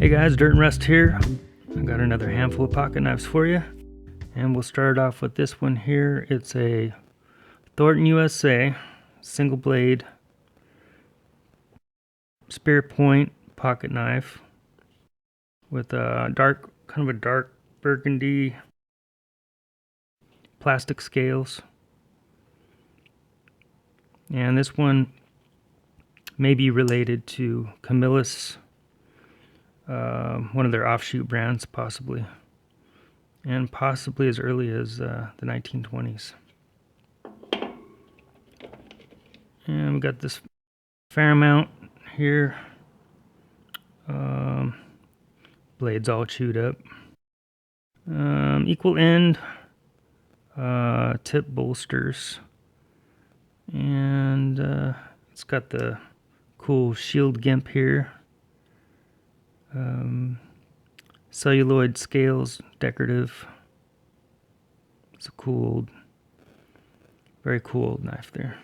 Hey guys, Dirt and Rust here. I got another handful of pocket knives for you, and we'll start off with this one here. It's a Thornton USA single blade Spearpoint pocket knife with a kind of a dark burgundy plastic scales. And this one may be related to Camillus, one of their offshoot brands, possibly, and possibly as early as the 1920s. And we got this Fairmount here. Blade's all chewed up. Equal end tip bolsters, and it's got the cool shield gimp here. Celluloid scales, decorative. It's a cool, very cool old knife there.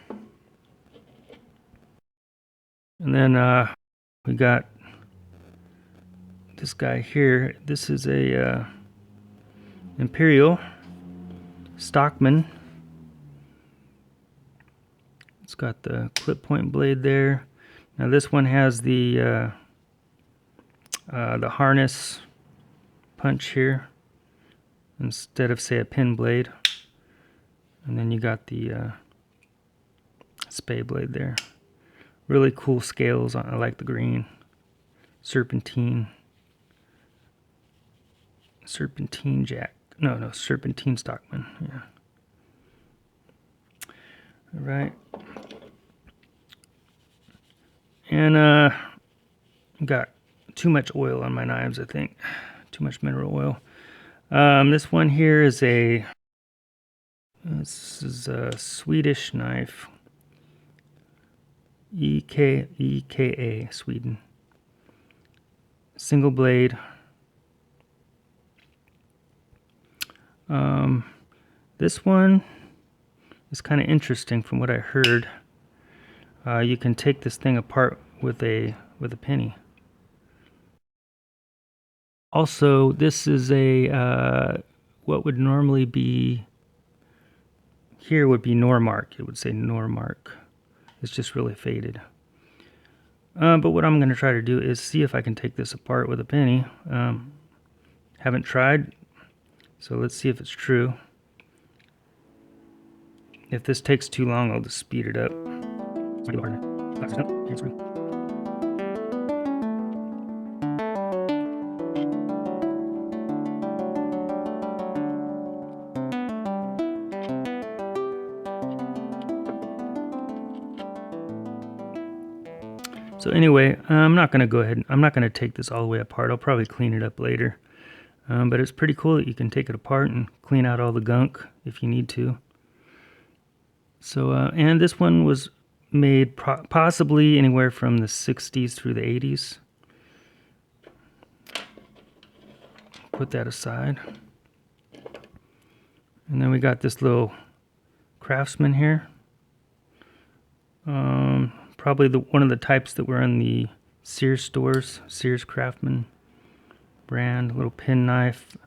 And then we got this guy here. This is a Imperial Stockman. It's got the clip point blade there. Now this one has the harness punch here instead of, say, a pin blade. And then you got the Spay blade there. Really cool scales. I like the green. Serpentine jack. No, serpentine Stockman. Yeah. All right. And got too much oil on my knives, I think. Too much mineral oil. This one here is this is a Swedish knife. EKS, Sweden. Single blade. This one is kind of interesting from what I heard. You can take this thing apart with a penny. Also, this is a what would normally be here would be Normark. It would say Normark. It's just really faded. But what I'm going to try to do is see if I can take this apart with a penny. Haven't tried, so let's see if it's true. If this takes too long, I'll just speed it up. So anyway, I'm not going to go ahead. I'm not going to take this all the way apart. I'll probably clean it up later. But it's pretty cool that you can take it apart and clean out all the gunk if you need to. So, and this one was made possibly anywhere from the 60s through the 80s. Put that aside. And then we got this little Craftsman here. Probably one of the types that were in the Sears stores, Sears Craftsman brand. Little pin knife,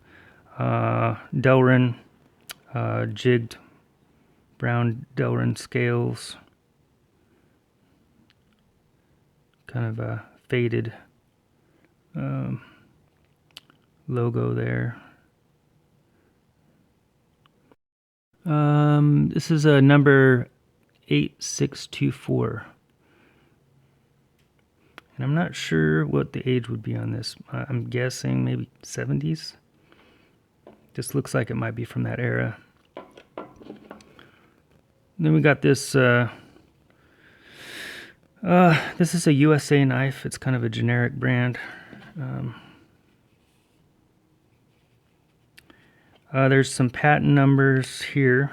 Delrin, jigged brown Delrin scales. Kind of a faded logo there. This is a number 8624. And I'm not sure what the age would be on this. I'm guessing maybe 70s. Just looks like it might be from that era. Then we got this. This is a USA knife. It's kind of a generic brand. There's some patent numbers here.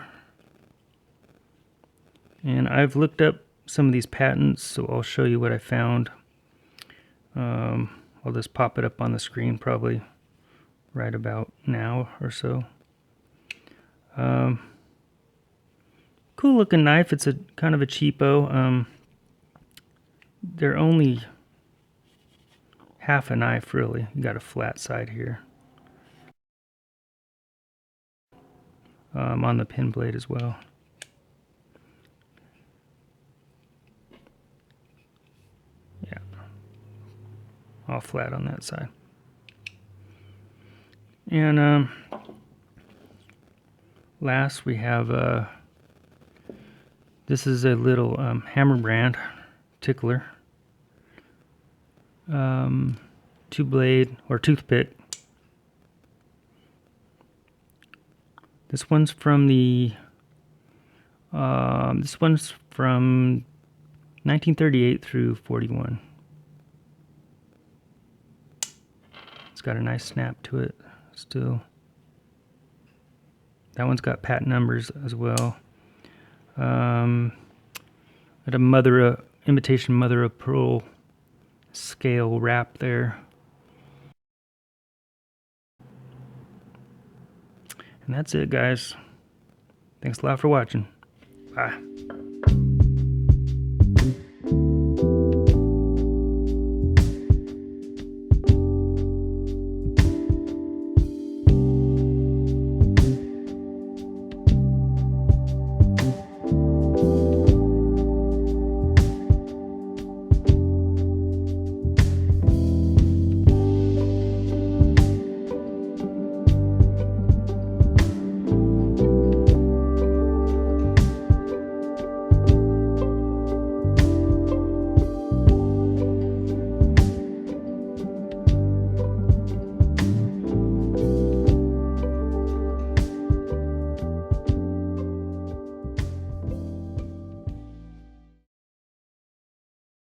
And I've looked up some of these patents, so I'll show you what I found. I'll just pop it up on the screen probably right about now or so. Cool looking knife. It's a kind of a cheapo. They're only half a knife really. You got a flat side here. On the pin blade as well. Yeah, all flat on that side. And last we have this is a little hammer brand tickler, 2-blade or toothpick. This one's from the 1938 through 41. It's got a nice snap to it still. That one's got patent numbers as well. Got a imitation mother of pearl scale wrap there. And that's it, guys. Thanks a lot for watching. Bye.